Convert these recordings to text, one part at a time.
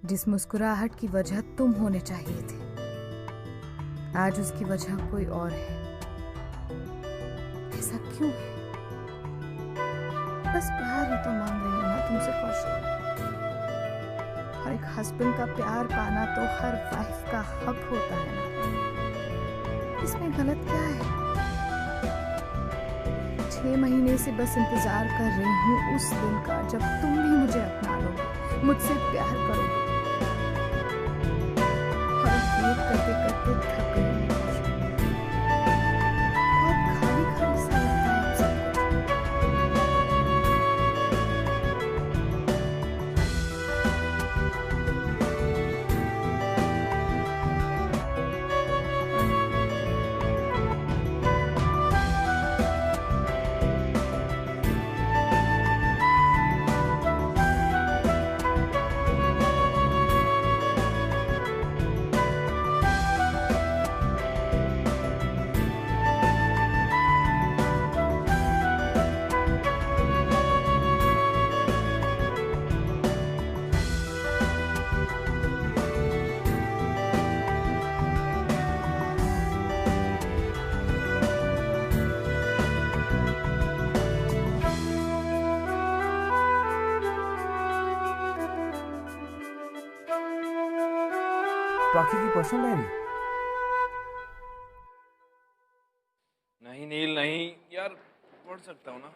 जिस मुस्कुराहट की वजह तुम होने चाहिए थे, आज उसकी वजह कोई और है। ऐसा क्यों है? बस प्यार ही तो मांग रही हूँ ना तुमसे कौशिक। हर एक हस्बैंड का प्यार पाना तो हर वाइफ का हक होता है ना। इसमें गलत क्या है? 6 महीने से बस इंतजार कर रही हूँ उस दिन का जब तुम भी मुझे अपना लोगे, मुझसे प्यार करोगे। और वेट करते करते थक गई हूँ। बहुत खाली खाली सा लगता है सब कुछ। राखी की पर्सनल डायरी? नहीं नील नहीं यार, पढ़ सकता हूँ ना।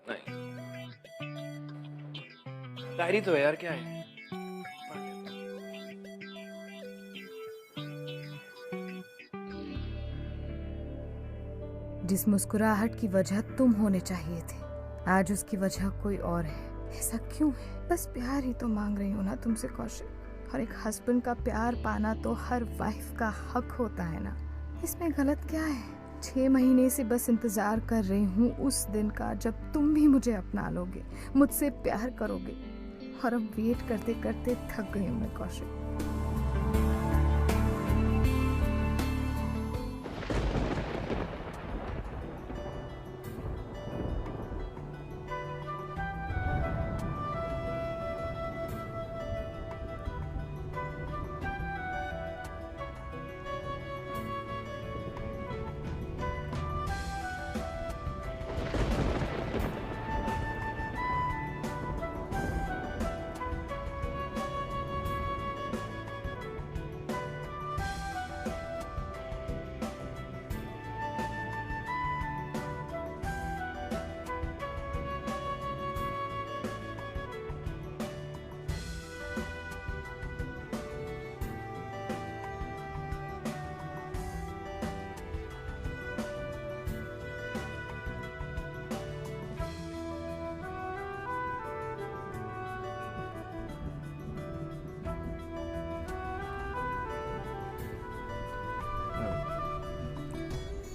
नहीं, डायरी तो है यार, क्या है? पढ़ लेता हूँ। जिस मुस्कुराहट की वजह तुम होने चाहिए थे, आज उसकी वजह कोई और है। ऐसा क्यों है? बस प्यार ही तो मांग रही हूँ ना तुमसे कौशिक। हर एक हस्बैंड का प्यार पाना तो हर वाइफ का हक होता है ना। इसमें गलत क्या है? 6 महीने से बस इंतजार कर रही हूँ उस दिन का जब तुम भी मुझे अपना लोगे, मुझसे प्यार करोगे। और अब वेट करते करते थक गई हूँ मैं कौशिक।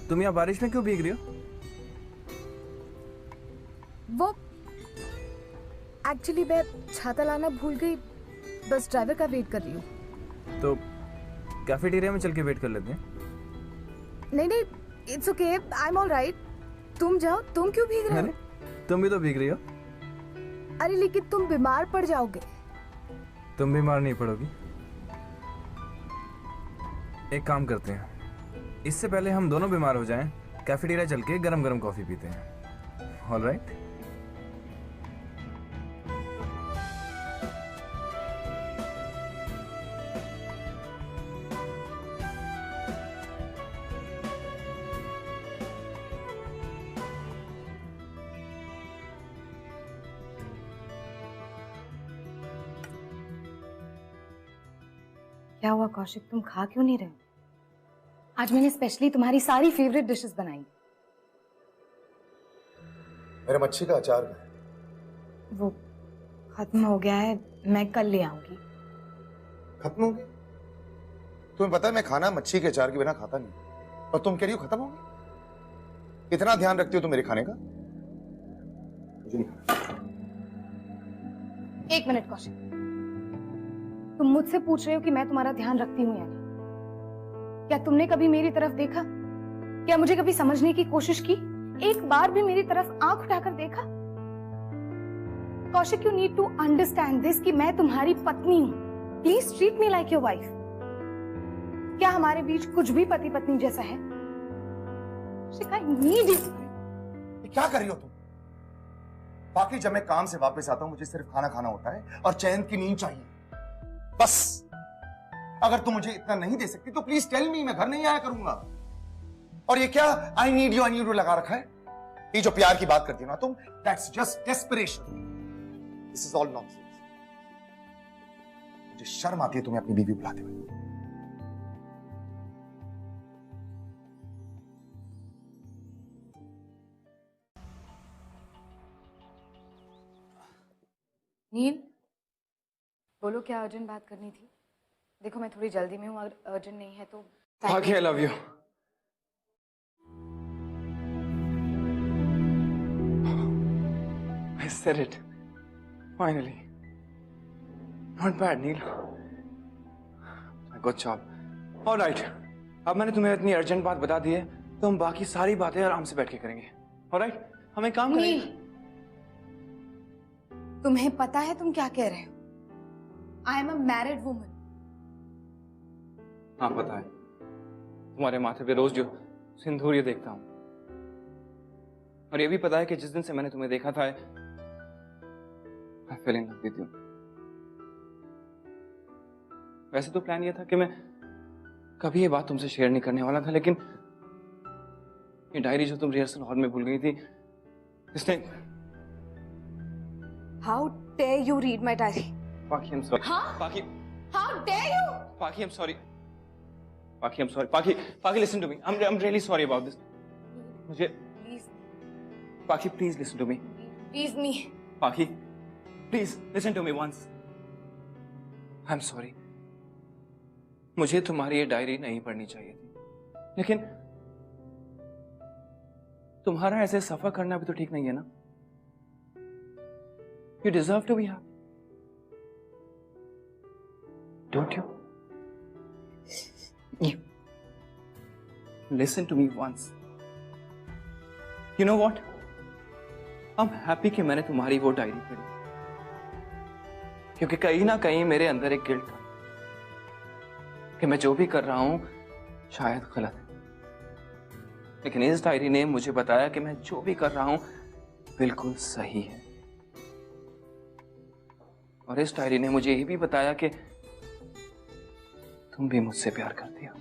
तुम यहाँ बारिश में क्यों भीग रही हो? वो एक्चुअली मैं छाता लाना भूल गई, बस ड्राइवर का वेट कर रही हूँ। तो कैफेटेरिया में चल के वेट कर लेते हैं। नहीं नहीं, it's okay, I am all right. तुम जाओ, तुम क्यों भीग रहे हो? तुम भी तो भीग रही हो। अरे लेकिन तुम बीमार पड़ जाओगे। तुम बीमार नहीं पड़ोगी। एक काम करते हैं, इससे पहले हम दोनों बीमार हो जाएं, कैफेटेरिया चल के गरम गरम कॉफी पीते हैं। All right? क्या हुआ कौशिक, तुम खा क्यों नहीं रहे? आज मैंने स्पेशली तुम्हारी सारी फेवरेट डिशेस बनाई। मेरा मच्छी का अचार है। वो खत्म हो गया है, मैं कल ले आऊंगी। खत्म हो गई? तुम्हें पता है मैं खाना मच्छी के अचार के बिना खाता नहीं, और तुम कह रही हो खत्म हो गई? इतना ध्यान रखती हो तुम मेरे खाने का? मुझे नहीं। एक मिनट कौशिक, तुम मुझसे पूछ रहे हो कि मैं तुम्हारा ध्यान रखती हूँ या नहीं? क्या तुमने कभी मेरी तरफ देखा? क्या मुझे कभी समझने की कोशिश की? एक बार भी मेरी तरफ आंख उठाकर देखा? Kaushik, you need to understand this कि मैं तुम्हारी पत्नी हूं। Please treat me like your wife. क्या हमारे बीच कुछ भी पति पत्नी जैसा है? I need you. ये क्या कर रही हो तुम? बाकी जब मैं काम से वापस आता हूं मुझे सिर्फ खाना खाना होता है और चैन की नींद चाहिए, बस। अगर तुम मुझे इतना नहीं दे सकती तो प्लीज टेल मी, मैं घर नहीं आया करूंगा। और ये क्या आई नीड यू लगा रखा है? ये जो प्यार की बात करती हो ना तुम, that's just desperation. This is all nonsense. मुझे शर्म आती है तुम्हें अपनी बीवी बुलाते हुए। नील, बोलो क्या अर्जेंट बात करनी थी? देखो मैं थोड़ी जल्दी में हूँ, अगर अर्जेंट नहीं है तो। भाग्य, I love you. I said it. Finally. Not bad, Neil. Good job. All right. अब मैंने तुम्हें इतनी अर्जेंट बात बता दी है तो हम बाकी सारी बातें आराम से बैठ के करेंगे। All right? हम एक काम करेंगे। तुम्हें पता है तुम क्या कह रहे हो? I am a married woman. हाँ पता है, तुम्हारे माथे पे रोज जो सिंदूर ये देखता हूं, और ये भी पता है कि जिस दिन से मैंने तुम्हें देखा था I fell in love with you. वैसे तो प्लान ये था कि मैं कभी ये बात तुमसे शेयर नहीं करने वाला था, लेकिन ये डायरी जो तुम रिहर्सल हॉल में भूल गई थी, इसने। How dare you read my diary? Paki, I'm sorry. हाँ? Paki. How dare you? Paki, I'm sorry. Paki, I'm sorry. Paki, listen to me. I'm really sorry about this. मुझे। Please. Paki, please listen to me. Please me. Paki, please listen to me once. I'm sorry. मुझे तुम्हारी ये diary नहीं पढ़नी चाहिए थी, लेकिन तुम्हारा ऐसे सफर करना भी तो ठीक नहीं है ना? You deserve to be happy. Don't you? You listen to me once. You know what? I'm happy कि मैंने तुम्हारी वो डायरी पढ़ी, क्योंकि कहीं ना कहीं मेरे अंदर एक गिल्ट था कि मैं जो भी कर रहा हूं शायद गलत है, लेकिन इस डायरी ने मुझे बताया कि मैं जो भी कर रहा हूं बिल्कुल सही है। और इस डायरी ने मुझे ये भी बताया कि तुम भी मुझसे प्यार करती हो।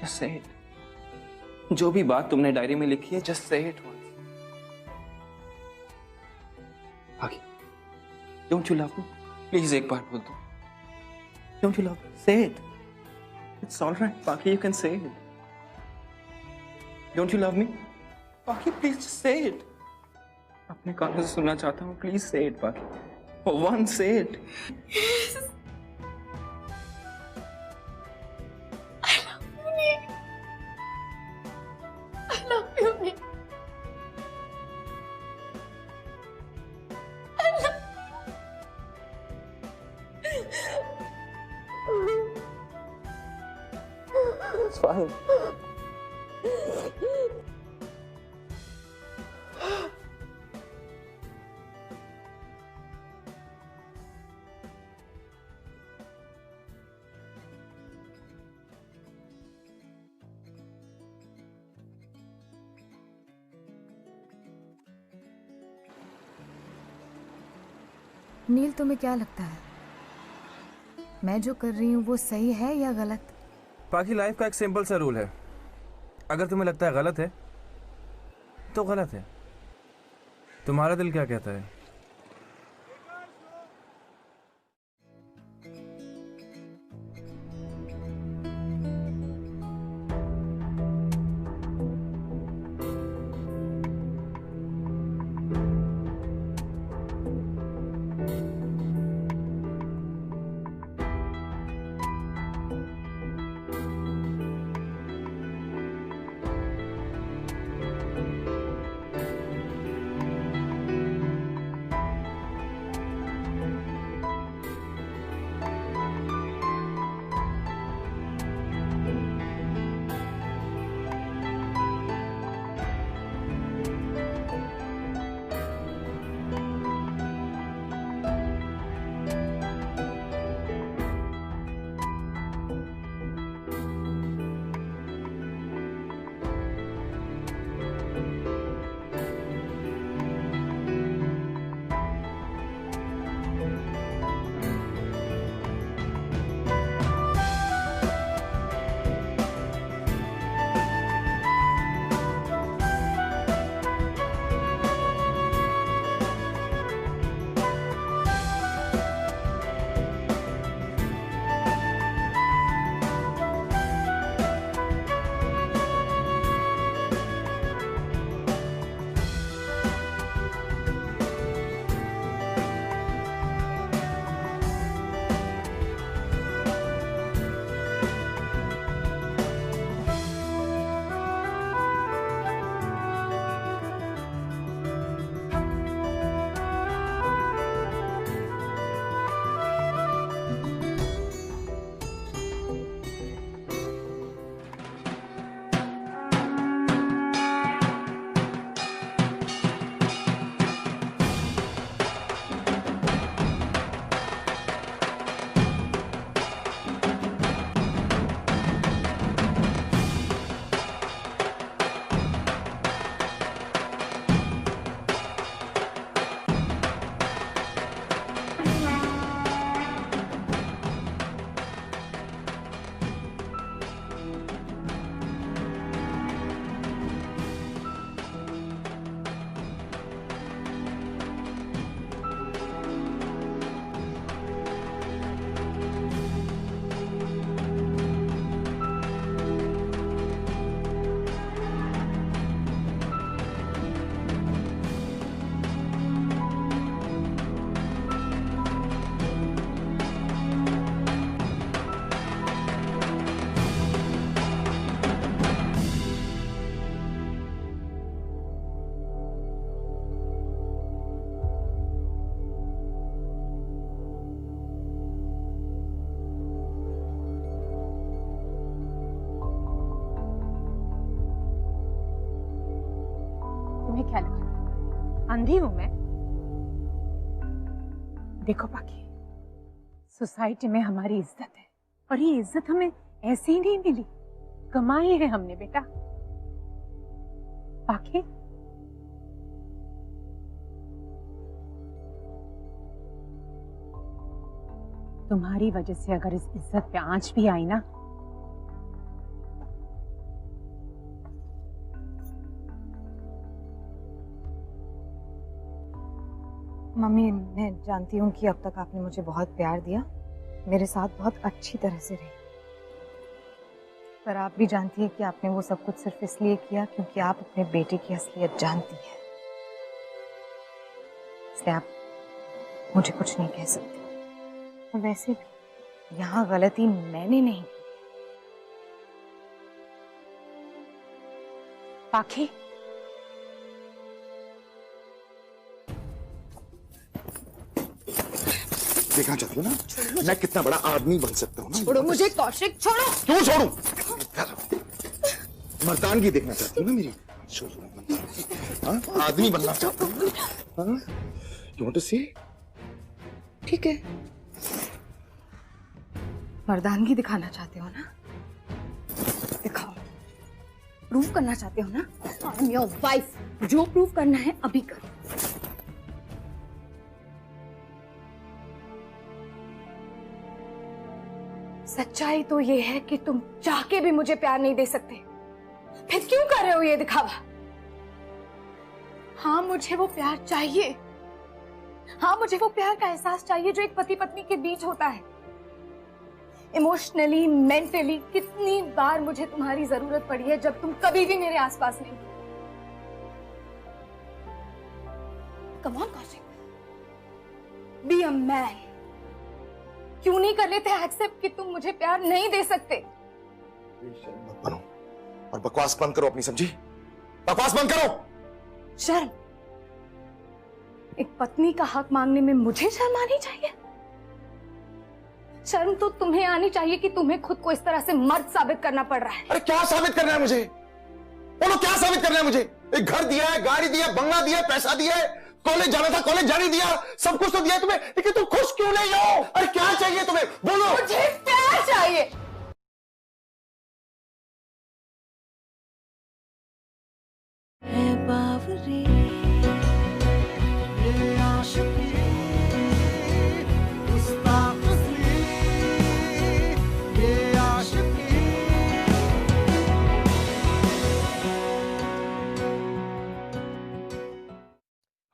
Just say it. जो भी बात तुमने डायरी में लिखी है, just say it once. आगे, don't you love me? Please एक बार बोल दो। Don't you love me? Say it. It's all right, Paki. You can say it. Don't you love me? Paki, please just say it. अपने कानों से सुनना चाहता हूँ, please say it, Paki. For once, say it. Yes. I love you, Neil. I love you, Neil. I love you. It's fine. नील, तुम्हें क्या लगता है मैं जो कर रही हूँ वो सही है या गलत? बाकी लाइफ का एक सिंपल सा रूल है, अगर तुम्हें लगता है गलत है तो गलत है। तुम्हारा दिल क्या कहता है? तुम्हें क्या लगा था अंधी हूं मैं? देखो पाखी, सोसाइटी में हमारी इज्जत है और ये इज्जत हमें ऐसे ही नहीं मिली, कमाई है हमने बेटा। पाखी, तुम्हारी वजह से अगर इस इज्जत पे आंच भी आई ना, मम्मी, मैं जानती हूँ कि अब तक आपने मुझे बहुत प्यार दिया, मेरे साथ बहुत अच्छी तरह से रही, पर आप भी जानती है कि आपने वो सब कुछ सिर्फ इसलिए किया क्योंकि आप अपने बेटे की असलियत जानती है, इसलिए आप मुझे कुछ नहीं कह सकती। और वैसे भी यहाँ गलती मैंने नहीं की। पाखी, देखना चाहती हो ना मैं कितना बड़ा आदमी बन सकता हूँ ना? छोड़ो मुझे कौशिक, छोड़ो। क्यों छोड़ू? मर्दानगी देखना चाहती हो ना मेरी? हाँ? आदमी बनना चाहती हो? हाँ? You want to see? ठीक है, मर्दानगी दिखाना चाहते हो ना, दिखाओ। प्रूव करना चाहते हो ना, आई एम योर वाइफ, जो प्रूव करना है अभी करो। सच्चाई तो ये है कि तुम चाह के भी मुझे प्यार नहीं दे सकते, फिर क्यों कर रहे हो ये दिखावा? हाँ, मुझे वो प्यार चाहिए, हाँ मुझे वो प्यार का एहसास चाहिए जो एक पति पत्नी के बीच होता है। इमोशनली, मेंटली कितनी बार मुझे तुम्हारी जरूरत पड़ी है जब तुम कभी भी मेरे आसपास नहीं। Come on Kaushik, be a man. क्यों नहीं कर लेते एक्सेप्ट कि तुम मुझे प्यार नहीं दे सकते? मत बनो और बकवास बंद करो अपनी, समझी? बकवास बंद करो। शर्म, एक पत्नी का हक मांगने में मुझे शर्म आनी चाहिए? शर्म तो तुम्हें आनी चाहिए कि तुम्हें खुद को इस तरह से मर्द साबित करना पड़ रहा है। अरे क्या साबित करना है मुझे? बोलो क्या साबित करना है मुझे? एक घर दिया है, गाड़ी दिया, बंगला दिया, पैसा दिया है, कॉलेज जाना था कॉलेज जाने दिया, सब कुछ तो दिया है तुम्हें, लेकिन तुम खुश क्यों नहीं हो? अरे क्या चाहिए तुम्हें? बोलो। मुझे प्यार चाहिए।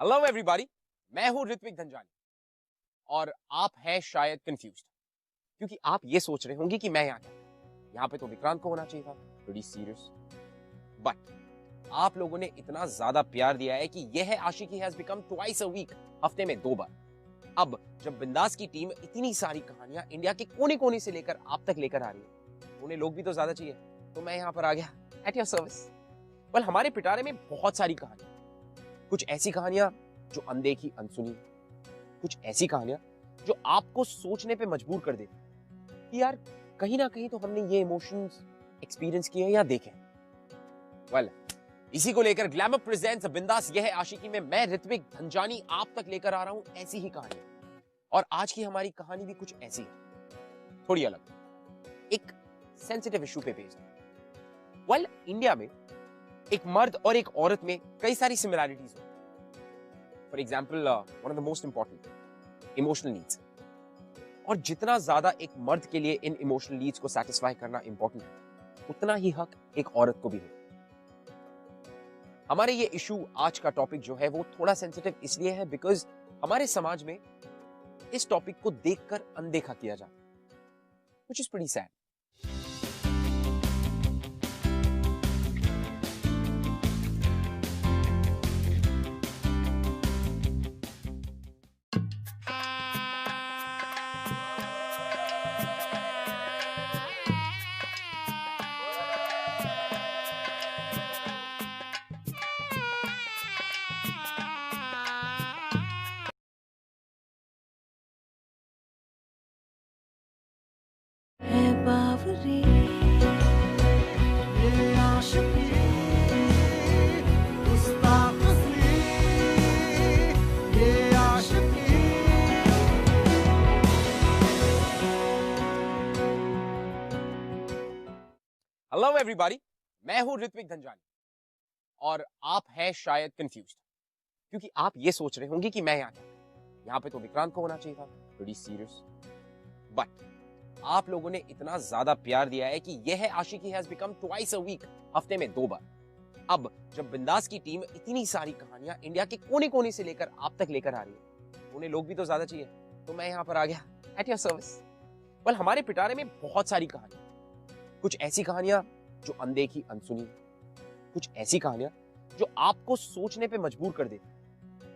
हेलो एवरीबॉडी, मैं हूं ऋत्विक धनजानी और आप हैं शायद कंफ्यूज्ड क्योंकि आप ये सोच रहे होंगे कि मैं यहाँ पे तो विक्रांत को होना चाहिए था, प्रीटी सीरियस। बट आप लोगों ने इतना ज्यादा प्यार दिया है कि यह आशिकी has become twice a week, हफ्ते में 2 बार। अब जब बिंदास की टीम इतनी सारी कहानियां इंडिया के कोने कोने से लेकर आप तक लेकर आ रही है, उन्हें लोग भी तो ज्यादा चाहिए, तो मैं यहाँ पर आ गया एट योर सर्विस। वेल, हमारे पिटारे में बहुत सारी कहानियां, कुछ ऐसी कहानियां जो अनदेखी अनसुनी, कुछ ऐसी कहानियां जो आपको सोचने पे मजबूर कर देती कि यार कहीं ना कहीं तो हमने ये इमोशंस एक्सपीरियंस किए या देखे। वेल, इसी को लेकर ग्लैमर प्रेजेंट्स बिंदास यह है आशिकी में मैं ऋत्विक धनजानी आप तक लेकर आ रहा हूं ऐसी ही कहानी। और आज की हमारी कहानी भी कुछ ऐसी है, थोड़ी अलग, एक सेंसिटिव इशू पे बेस्ड है। वेल, इंडिया में एक मर्द और एक औरत में कई सारी सिमिलैरिटीज होती हैं। For example, one of the most important, emotional needs. और जितना ज्यादा एक मर्द के लिए इन इमोशनल नीड्स को सेटिस्फाई करना इंपॉर्टेंट है, उतना ही हक एक औरत को भी हो। हमारे ये इशू, आज का टॉपिक जो है वो थोड़ा सेंसिटिव इसलिए है बिकॉज हमारे समाज में इस टॉपिक को देखकर अनदेखा किया जाता है, व्हिच इज प्रीटी सैड। है हेलो एवरीबॉडी, मैं हूं ऋत्विक धनजानी और आप हैं शायद कंफ्यूज्ड क्योंकि आप ये सोच रहे होंगे कि मैं यहाँ पे तो विक्रांत को होना चाहिए था। प्रीटी सीरियस, बट आप लोगों ने इतना ज्यादा प्यार दिया है कि यह आशिकी has become twice a week, हफ्ते में 2 बार। अब जब बिंदास की टीम इतनी सारी कहानियां इंडिया के कोने कोने से लेकर आप तक लेकर आ रही है, उन्हें लोग भी तो ज्यादा चाहिए, तो मैं यहाँ पर आ गया एट योर सर्विस। वेल, हमारे पिटारे में बहुत सारी कहानियां, कुछ ऐसी कहानियां जो अनदेखी अनसुनी, कुछ ऐसी कहानियां जो आपको सोचने पे मजबूर कर देती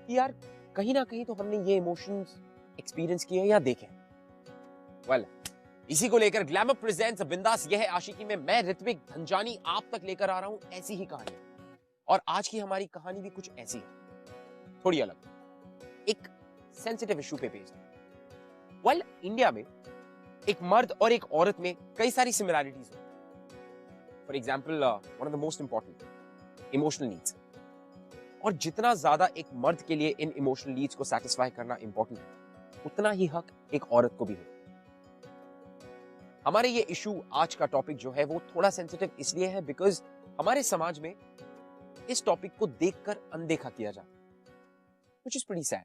कि यार कहीं ना कहीं तो हमने ये इमोशंस एक्सपीरियंस किए या देखे। वेल, इसी को लेकर ग्लैमर प्रेजेंट्स बिंदास यह है आशिकी में मैं ऋत्विक धनजानी आप तक लेकर आ रहा हूं ऐसी ही कहानी। और आज की हमारी कहानी भी कुछ ऐसी है, थोड़ी अलग, एक सेंसिटिव इशू पे बेस्ड है। वेल, इंडिया में एक मर्द और एक औरत में कई सारी सिमिलैरिटीज हैं। For example, one of the most important, emotional needs. और जितना ज्यादा एक मर्द के लिए इन इमोशनल नीड्स को सेटिस्फाई करना इंपॉर्टेंट है, उतना ही हक एक औरत को भी हो। हमारे ये इशू, आज का टॉपिक जो है वो थोड़ा सेंसिटिव इसलिए है बिकॉज हमारे समाज में इस टॉपिक को देखकर अनदेखा किया जाता है, व्हिच इज प्रीटी सैड।